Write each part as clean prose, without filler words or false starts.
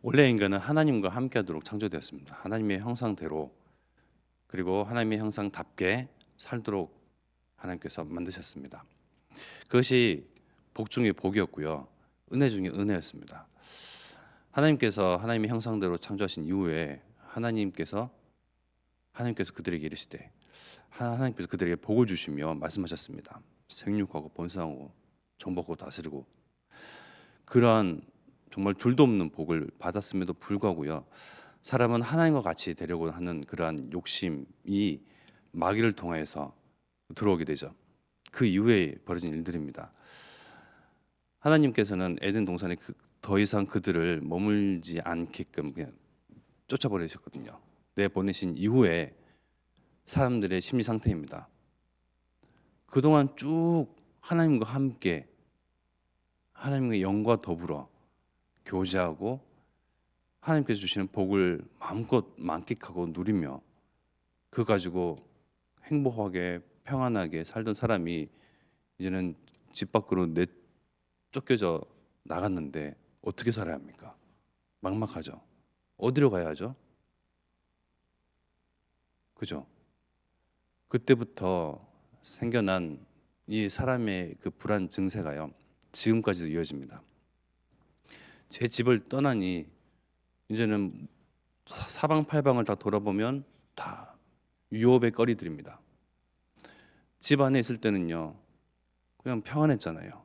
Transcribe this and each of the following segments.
원래 인간은 하나님과 함께하도록 창조되었습니다. 하나님의 형상대로 그리고 하나님의 형상답게 살도록 하나님께서 만드셨습니다. 그것이 복 중의 복이었고요. 은혜 중의 은혜였습니다. 하나님께서 하나님의 형상대로 창조하신 이후에 하나님께서 그들에게 이르시되 하나님께서 그들에게 복을 주시며 말씀하셨습니다. 생육하고 번성하고 정복하고 다스리고 그러한 정말 둘도 없는 복을 받았음에도 불구하고요. 사람은 하나님과 같이 되려고 하는 그러한 욕심이 마귀를 통해서 들어오게 되죠. 그 이후에 벌어진 일들입니다. 하나님께서는 에덴 동산에 더 이상 그들을 머물지 않게끔 그냥 쫓아버리셨거든요. 내보내신 이후에 사람들의 심리 상태입니다. 그동안 쭉 하나님과 함께 하나님의 영과 더불어 교제하고 하나님께서 주시는 복을 마음껏 만끽하고 누리며 그 가지고 행복하게 평안하게 살던 사람이 이제는 집 밖으로 쫓겨져 나갔는데 어떻게 살아야 합니까? 막막하죠. 어디로 가야 하죠? 그죠? 그때부터 생겨난 이 사람의 그 불안 증세가요. 지금까지도 이어집니다. 제 집을 떠나니 이제는 사방팔방을 다 돌아보면 다 유업의 거리들입니다. 집 안에 있을 때는요, 그냥 평안했잖아요.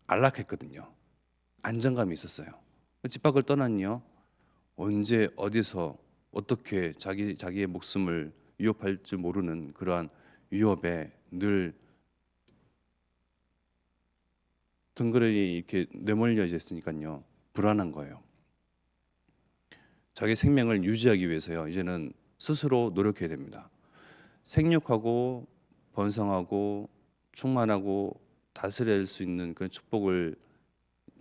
안락했거든요. 안정감이 있었어요. 집 밖을 떠나니요, 언제 어디서 어떻게 자기의 목숨을 위협할 줄 모르는 그러한 위협에 늘 덩그러니 이렇게 내몰려져 있으니까요, 불안한 거예요. 자기 생명을 유지하기 위해서요, 이제는 스스로 노력해야 됩니다. 생육하고 번성하고 충만하고 다스릴 수 있는 그런 축복을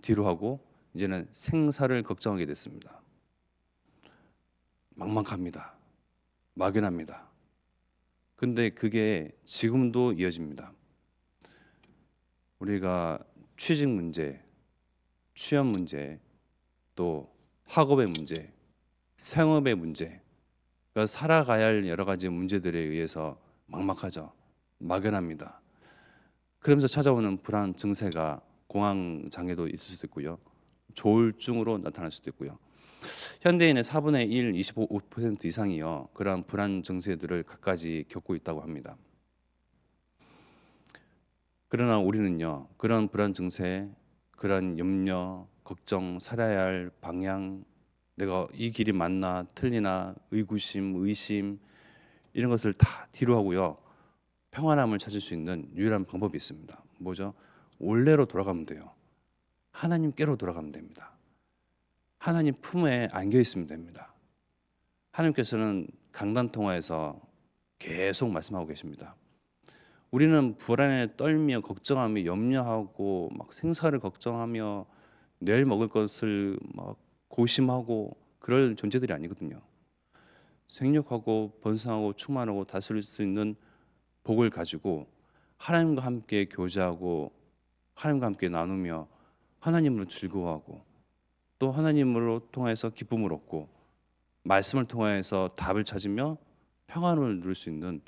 뒤로하고 이제는 생사를 걱정하게 됐습니다. 막막합니다. 막연합니다. 근데 그게 지금도 이어집니다. 우리가 취직 문제, 취업 문제, 또 학업의 문제, 생업의 문제, 그러니까 살아가야 할 여러 가지 문제들에 의해서 막막하죠. 막연합니다. 그러면서 찾아오는 불안 증세가 공황 장애도 있을 수도 있고요. 조울증으로 나타날 수도 있고요. 현대인의 4분의 1, 25% 이상이요. 그러한 불안 증세들을 갖가지 겪고 있다고 합니다. 그러나 우리는요. 그런 불안 증세, 그런 염려, 걱정, 살아야 할 방향, 내가 이 길이 맞나 틀리나 의구심, 의심 이런 것을 다 뒤로 하고요. 평안함을 찾을 수 있는 유일한 방법이 있습니다. 뭐죠? 원래로 돌아가면 돼요. 하나님께로 돌아가면 됩니다. 하나님 품에 안겨 있으면 됩니다. 하나님께서는 강단 통화에서 계속 말씀하고 계십니다. 우리는 불안에 떨며 걱정하며 염려하고 막 생사를 걱정하며 내일 먹을 것을 막 고심하고 그럴 존재들이 아니거든요. 생육하고 번성하고 충만하고 다스릴 수 있는 복을 가지고 하나님과 함께 교제하고 하나님과 함께 나누며 하나님으로 즐거워하고 또 하나님으로 통해서 기쁨을 얻고 말씀을 통해서 답을 찾으며 평안을 누릴 수 있는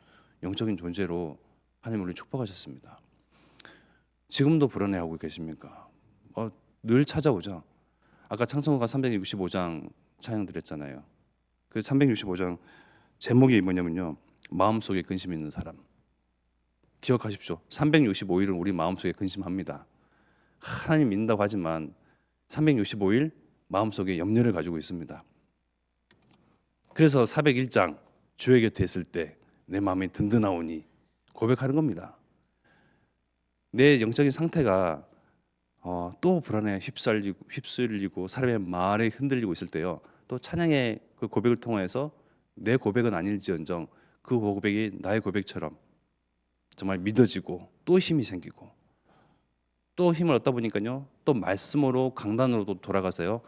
영적인 존재로 하나님 우리를 축복하셨습니다. 지금도 불안해하고 계십니까? 늘 찾아오죠. 아까 창성호가 365장 찬양 드렸잖아요. 그 365장 제목이 뭐냐면요. 마음속에 근심 있는 사람. 기억하십시오. 365일은 우리 마음속에 근심합니다. 하나님 믿는다고 하지만 365일 마음속에 염려를 가지고 있습니다. 그래서 401장 주의 곁에 있을 때 내 마음이 든든하오니 고백하는 겁니다. 내 영적인 상태가 또 불안에 휩쓸리고 사람의 말에 흔들리고 있을 때요. 또 찬양의 그 고백을 통해서 내 고백은 아닐지언정 그 고백이 나의 고백처럼 정말 믿어지고 또 힘이 생기고 또 힘을 얻다 보니까요. 또 말씀으로 강단으로 또 돌아가서요.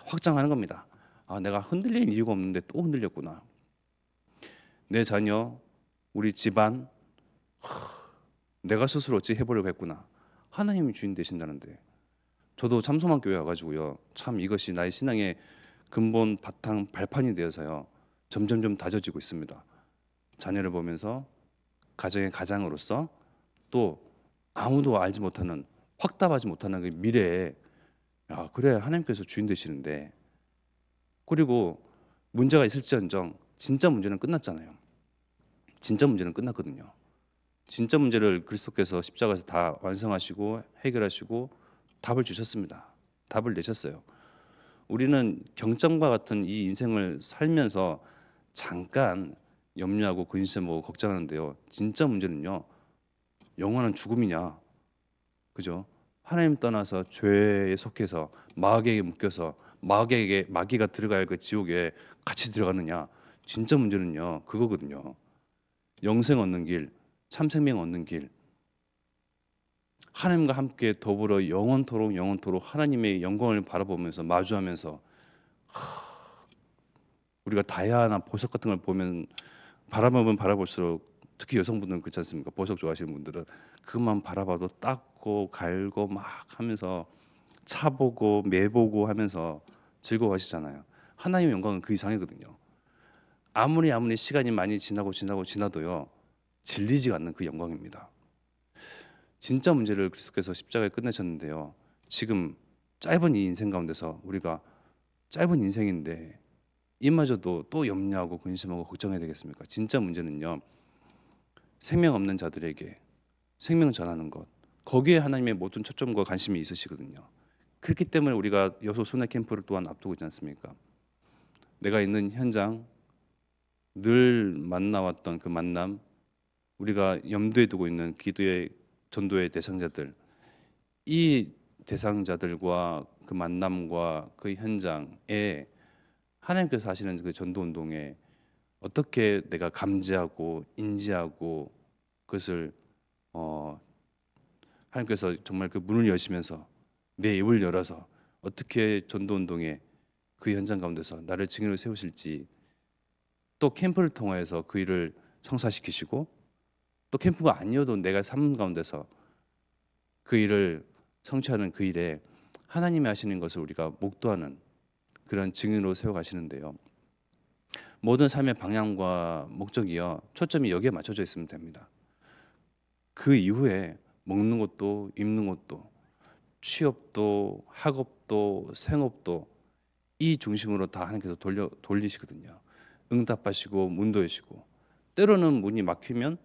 확장하는 겁니다. 내가 흔들릴 이유가 없는데 또 흔들렸구나. 내 자녀, 우리 집안, 내가 스스로 어찌 해보려고 했구나. 하나님이 주인 되신다는데 저도 참소만 교회 와가지고요. 참 이것이 나의 신앙의 근본 바탕 발판이 되어서요. 점점점 다져지고 있습니다. 자녀를 보면서 가정의 가장으로서 또 아무도 알지 못하는 확답하지 못하는 그 미래에 야 그래 하나님께서 주인 되시는데 그리고 문제가 있을지언정 진짜 문제는 끝났잖아요. 진짜 문제는 끝났거든요. 진짜 문제를 그리스도께서 십자가에서 다 완성하시고 해결하시고 답을 주셨습니다. 답을 내셨어요. 우리는 경점과 같은 이 인생을 살면서 잠깐 염려하고 근심하고 걱정하는데요. 진짜 문제는요. 영원한 죽음이냐, 그죠? 하나님 떠나서 죄에 속해서 마귀에게 묶여서 마귀가 들어갈 그 지옥에 같이 들어가느냐. 진짜 문제는요. 그거거든요. 영생 얻는 길, 참생명 얻는 길, 하나님과 함께 더불어 영원토록 하나님의 영광을 바라보면서 마주하면서 우리가 다이아나 보석 같은 걸 보면 바라보면 바라볼수록 특히 여성분들은 그렇지 않습니까? 보석 좋아하시는 분들은 그것만 바라봐도 닦고 갈고 막 하면서 차보고 매보고 하면서 즐거워하시잖아요. 하나님의 영광은 그 이상이거든요. 아무리 시간이 많이 지나도요 질리지 않는 그 영광입니다. 진짜 문제를 그리스도께서 십자가에 끝내셨는데요. 지금 짧은 이 인생 가운데서 우리가 짧은 인생인데 이마저도 또 염려하고 근심하고 걱정해야 되겠습니까? 진짜 문제는요. 생명 없는 자들에게 생명 전하는 것. 거기에 하나님의 모든 초점과 관심이 있으시거든요. 그렇기 때문에 우리가 여소 순회 캠프를 또한 앞두고 있지 않습니까? 내가 있는 현장 늘 만나왔던 그 만남, 우리가 염두에 두고 있는 기도의 전도의 대상자들, 이 대상자들과 그 만남과 그 현장에 하나님께서 하시는 그 전도 운동에 어떻게 내가 감지하고 인지하고 그것을 어, 하나님께서 정말 그 문을 여시면서 내 입을 열어서 어떻게 전도 운동에 그 현장 가운데서 나를 증인으로 세우실지 또 캠프를 통해서 그 일을 성사시키시고 또 캠프가 아니어도 내가 삶 가운데서 그 일을 성취하는 그 일에 하나님이 하시는 것을 우리가 목도하는 그런 증인으로 세워가시는데요. 모든 삶의 방향과 목적이요 초점이 여기에 맞춰져 있으면 됩니다. 그 이후에 먹는 것도 입는 것도 취업도 학업도 생업도 이 중심으로 다 하나님께서 돌리시거든요. 응답하시고 문도 여시고 때로는 문이 막히면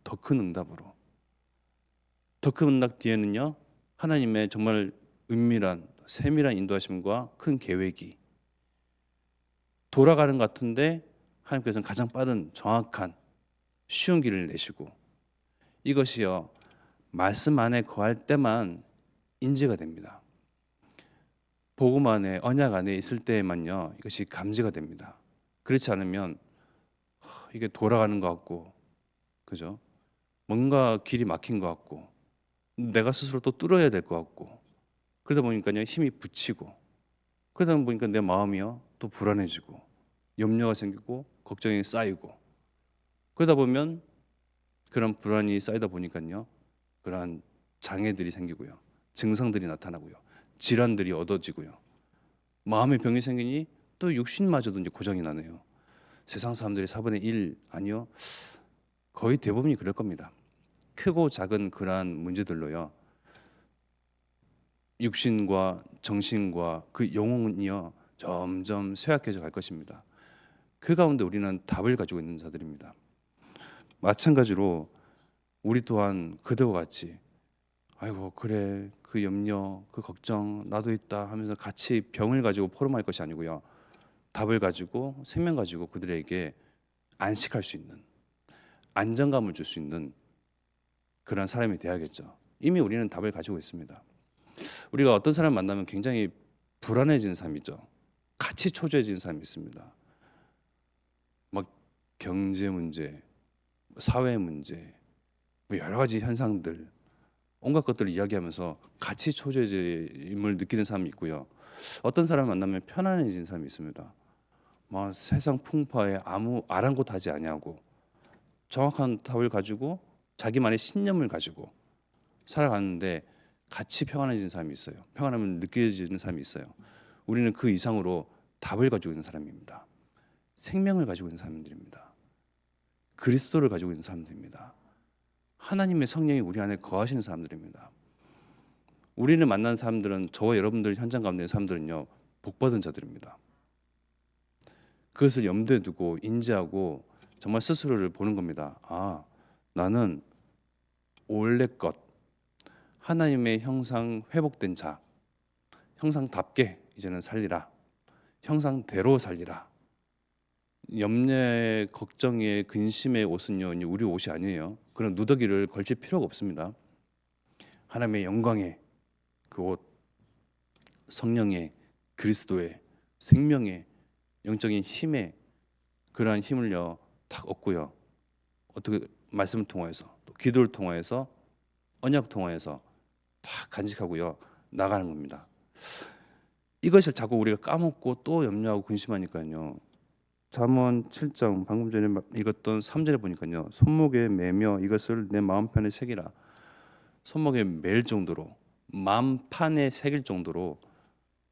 더 큰 응답으로 더 큰 응답 뒤에는요 하나님의 정말 은밀한 세밀한 인도하심과 큰 계획이 돌아가는 것 같은데 하나님께서는 가장 빠른 정확한 쉬운 길을 내시고 이것이요 말씀 안에 거할 때만 인지가 됩니다. 복음 안에 언약 안에 있을 때에만요 이것이 감지가 됩니다. 그렇지 않으면 이게 돌아가는 것 같고 그죠? 뭔가 길이 막힌 것 같고 내가 스스로 또 뚫어야 될 것 같고 그러다 보니까요 힘이 붙이고 그러다 보니까 내 마음이요 또 불안해지고 염려가 생기고 걱정이 쌓이고 그러다 보면 그런 불안이 쌓이다 보니까요 그러한 장애들이 생기고요 증상들이 나타나고요 질환들이 얻어지고요 마음의 병이 생기니 또 육신마저도 이제 고장이 나네요. 세상 사람들이 4분의 1 아니요 거의 대부분이 그럴 겁니다. 크고 작은 그러한 문제들로요 육신과 정신과 그 영혼이요 점점 쇠약해져 갈 것입니다. 그 가운데 우리는 답을 가지고 있는 자들입니다. 마찬가지로 우리 또한 그들과 같이 아이고 그래 그 염려 그 걱정 나도 있다 하면서 같이 병을 가지고 포럼할 것이 아니고요 답을 가지고 생명 가지고 그들에게 안식할 수 있는 안정감을 줄 수 있는 그런 사람이 돼야겠죠. 이미 우리는 답을 가지고 있습니다. 우리가 어떤 사람 만나면 굉장히 불안해지는 사람이죠. 같이 초조해지는 사람이 있습니다. 막 경제 문제, 사회 문제, 뭐 여러 가지 현상들, 온갖 것들을 이야기하면서 같이 초조해짐을 느끼는 사람이 있고요. 어떤 사람 만나면 편안해지는 사람이 있습니다. 막 세상 풍파에 아무 아랑곳하지 아니하고 정확한 답을 가지고 자기만의 신념을 가지고 살아가는데 같이 평안해지는 사람이 있어요. 평안함을 느껴지는 사람이 있어요. 우리는 그 이상으로 답을 가지고 있는 사람입니다. 생명을 가지고 있는 사람들입니다. 그리스도를 가지고 있는 사람들입니다. 하나님의 성령이 우리 안에 거하시는 사람들입니다. 우리를 만난 사람들은, 저와 여러분들 현장 가운데 있는 사람들은요, 복받은 자들입니다. 그것을 염두에 두고 인지하고 정말 스스로를 보는 겁니다. 아, 나는 원래 것, 하나님의 형상 회복된 자, 형상답게 이제는 살리라. 형상대로 살리라. 염려의 걱정의 근심의 옷은요, 우리 옷이 아니에요. 그런 누더기를 걸칠 필요가 없습니다. 하나님의 영광의 그 옷, 성령의, 그리스도의, 생명의, 영적인 힘의 그러한 힘을요 탁 얻고요. 어떻게 말씀을 통하여서, 또 기도를 통하여서, 언약 통하여서 다 간직하고요 나가는 겁니다. 이것을 자꾸 우리가 까먹고 또 염려하고 근심하니까요. 잠언 7장 방금 전에 읽었던 3절에 보니까요. 손목에 매며 이것을 내 마음판에 새기라. 손목에 매일 정도로, 마음판에 새길 정도로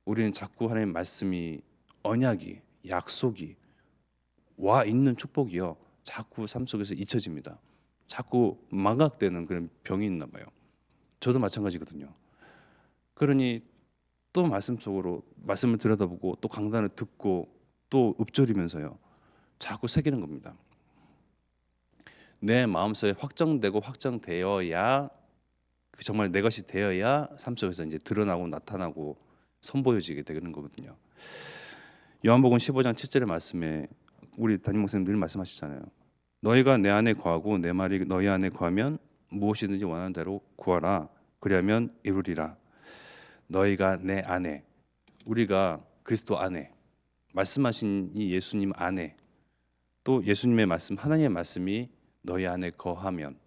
우리는 자꾸 하나님의 말씀이, 언약이, 약속이, 와 있는 축복이요 자꾸 삶 속에서 잊혀집니다. 자꾸 망각되는 그런 병이 있나 봐요. 저도 마찬가지거든요. 그러니 또 말씀 속으로 말씀을 들여다보고 또 강단을 듣고 또 읊조리면서요 자꾸 새기는 겁니다. 내 마음속에 확정되고 확정되어야, 정말 내 것이 되어야 삶 속에서 이제 드러나고 나타나고 선보여지게 되는 거거든요. 요한복음 15장 7절의 말씀에 우리 담임 목사님 늘 말씀하시잖아요. 너희가 내 안에 거하고 내 말이 너희 안에 거하면 무엇이든지 원하는 대로 구하라. 그리하면 이루리라. 너희가 내 안에, 우리가 그리스도 안에, 말씀하신 이 예수님 안에, 또 예수님의 말씀, 하나님의 말씀이 너희 안에 거하면,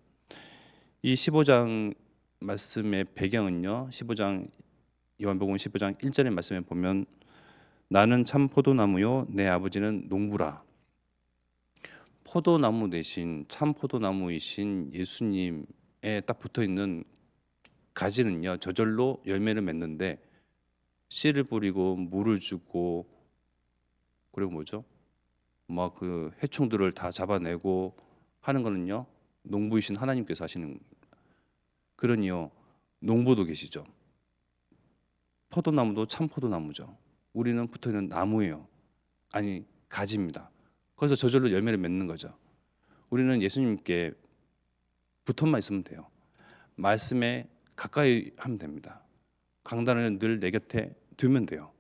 이 15장 말씀의 배경은요, 15장 요한복음 15장 1절의 말씀에 보면 나는 참 포도나무요 내 아버지는 농부라. 포도나무 대신 참 포도나무이신 예수님에 딱 붙어 있는 가지는요 저절로 열매를 맺는데, 씨를 뿌리고 물을 주고, 그리고 뭐죠? 막 그 해충들을 다 잡아내고 하는 거는요 농부이신 하나님께서 하시는. 그러니요 농부도 계시죠. 포도나무도 참 포도나무죠. 우리는 붙어 있는 나무예요. 아니, 가지입니다. 그래서 저절로 열매를 맺는 거죠. 우리는 예수님께 붙어만 있으면 돼요. 말씀에 가까이 하면 됩니다. 강단을 늘 내 곁에 두면 돼요.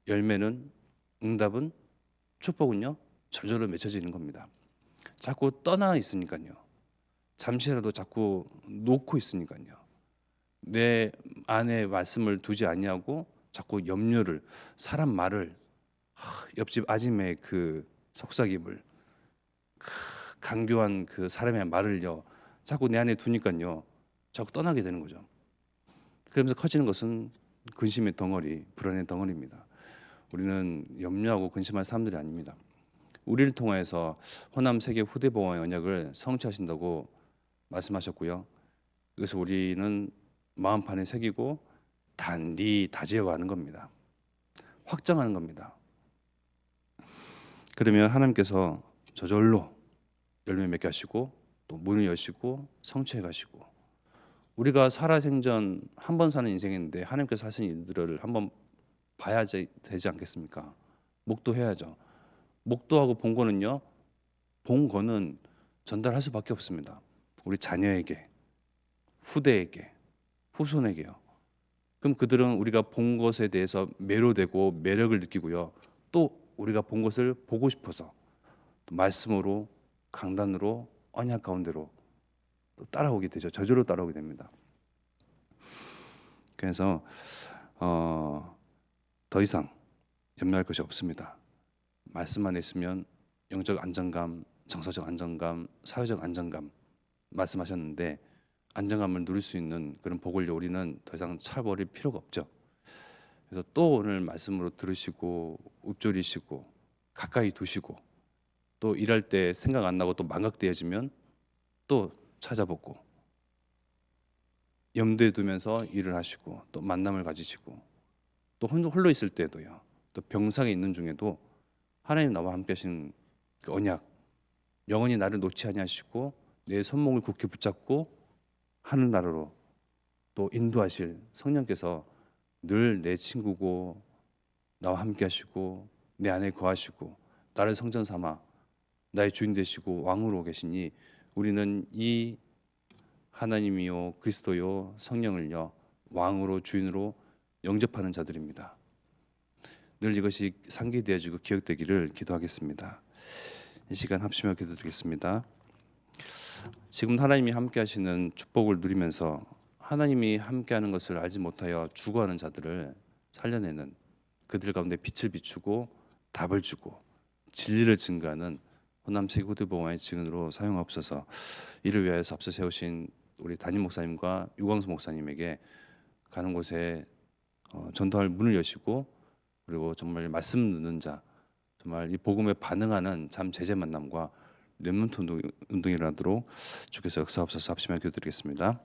열매는, 응답은, 축복은요 저절로 맺혀지는 겁니다. 자꾸 떠나 있으니까요. 잠시라도 자꾸 놓고 있으니까요. 내 안에 말씀을 두지 아니하고 자꾸 염려를, 사람 말을, 옆집 아줌의 그 속삭임을, 강교한 그 사람의 말을요 자꾸 내 안에 두니까요 자꾸 떠나게 되는 거죠. 그러면서 커지는 것은 근심의 덩어리, 불안의 덩어리입니다. 우리는 염려하고 근심할 사람들이 아닙니다. 우리를 통해서 호남 세계 후대보왕의 언약을 성취하신다고 말씀하셨고요. 그래서 우리는 마음판에 새기고 단디 다지어가는 겁니다. 확정하는 겁니다. 그러면 하나님께서 저절로 열매 맺게 하시고 또 문을 여시고 성취해 가시고, 우리가 살아생전 한 번 사는 인생인데 하나님께서 하신 일들을 한번 봐야 되지 않겠습니까? 목도해야죠. 목도하고 본거는요, 본거는 전달할 수밖에 없습니다. 우리 자녀에게, 후대에게, 후손에게요. 그럼 그들은 우리가 본 것에 대해서 매료되고 매력을 느끼고요. 또 우리가 본 것을 보고 싶어서 또 말씀으로, 강단으로, 언약 가운데로 또 따라오게 되죠. 저절로 따라오게 됩니다. 그래서 더 이상 염려할 것이 없습니다. 말씀만 있으면 영적 안정감, 정서적 안정감, 사회적 안정감 말씀하셨는데, 안정감을 누릴 수 있는 그런 복을 우리는 더 이상 차버릴 필요가 없죠. 그래서 또 오늘 말씀으로 들으시고 읊조리시고 가까이 두시고, 또 일할 때 생각 안 나고 또 망각되어지면 또 찾아보고, 염두에 두면서 일을 하시고 또 만남을 가지시고 또 홀로 있을 때도요. 또 병상에 있는 중에도 하나님 나와 함께 하신 그 언약 영원히 나를 놓지 아니하시고 내 손목을 굳게 붙잡고 하늘나라로 또 인도하실 성령께서 늘 내 친구고 나와 함께 하시고 내 안에 거하시고 나를 성전 삼아 나의 주인 되시고 왕으로 계시니 우리는 이 하나님이요 그리스도요 성령을요 왕으로 주인으로 영접하는 자들입니다. 늘 이것이 상기되어지고 기억되기를 기도하겠습니다. 이 시간 합심하여 기도드리겠습니다. 지금 하나님이 함께 하시는 축복을 누리면서 하나님이 함께하는 것을 알지 못하여 죽어가는 자들을 살려내는 그들 가운데 빛을 비추고 답을 주고 진리를 증거하는 호남 세고대보와의 증인으로 사용하옵소서. 이를 위하여서 앞서 세우신 우리 담임 목사님과 유광수 목사님에게 가는 곳에 전도할 문을 여시고 그리고 정말 말씀 듣는 자 정말 이 복음에 반응하는 참 제재 만남과 렘넌트 운동이 일어나도록 주께서 역사하옵소서. 합심하여 기도드리겠습니다.